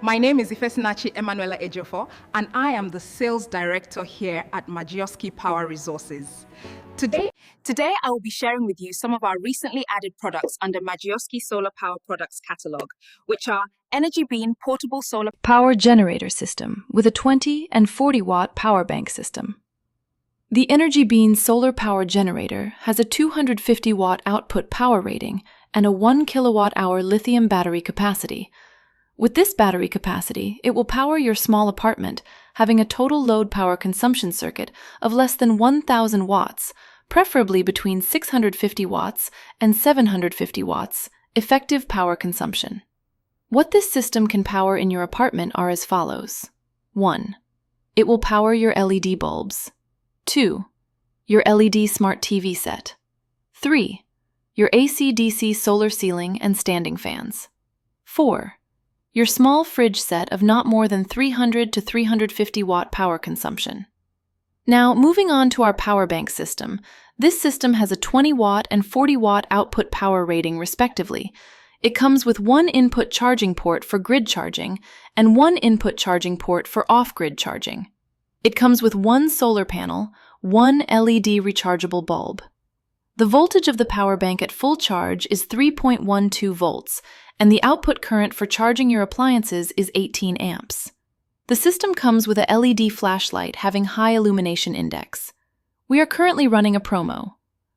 My name is Ifesinachi Emanuela Ejiofor, and I am the Sales Director here at Majioski Power Resources. Today, I will be sharing with you some of our recently added products under Majioski Solar Power Products Catalog, which are Energy Bean Portable Solar Power Generator System with a 20 and 40 watt power bank system. The Energy Bean Solar Power Generator has a 250 watt output power rating and a 1 kilowatt hour lithium battery capacity. With this battery capacity, it will power your small apartment, having a total load power consumption circuit of less than 1,000 watts, preferably between 650 watts and 750 watts, effective power consumption. What this system can power in your apartment are as follows. 1. It will power your LED bulbs. 2. Your LED smart TV set. 3. Your AC/DC solar ceiling and standing fans. 4. Your small fridge set of not more than 300 to 350 watt power consumption. Now, moving on to our power bank system. This system has a 20 watt and 40 watt output power rating respectively. It comes with one input charging port for grid charging and one input charging port for off-grid charging. It comes with one solar panel, one LED rechargeable bulb. The voltage of the power bank at full charge is 3.12 volts, and the output current for charging your appliances is 18 amps. The system comes with a LED flashlight having high illumination index. We are currently running a promo.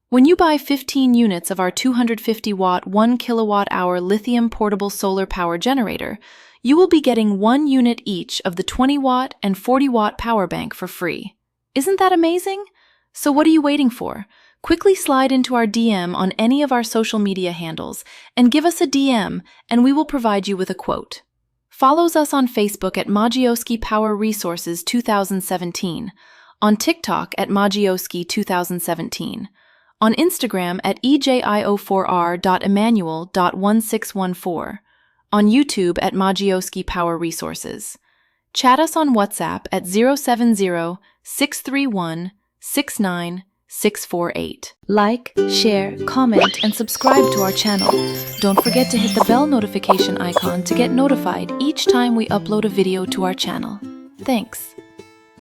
When you buy 15 units of our 250 watt 1 kilowatt hour lithium portable solar power generator, you will be getting 1 unit each of the 20 watt and 40 watt power bank for free. Isn't that amazing? So what are you waiting for? Quickly slide into our DM on any of our social media handles and give us a DM, and we will provide you with a quote. Follows us on Facebook at Majioski Power Resources 2017, on TikTok at Majioski 2017, on Instagram at ejio4r.emmanuel.1614, on YouTube at Majioski Power Resources. Chat us on WhatsApp at 070-631-69648. Like, share, comment, and subscribe to our channel. Don't forget to hit the bell notification icon to get notified each time we upload a video to our channel. Thanks.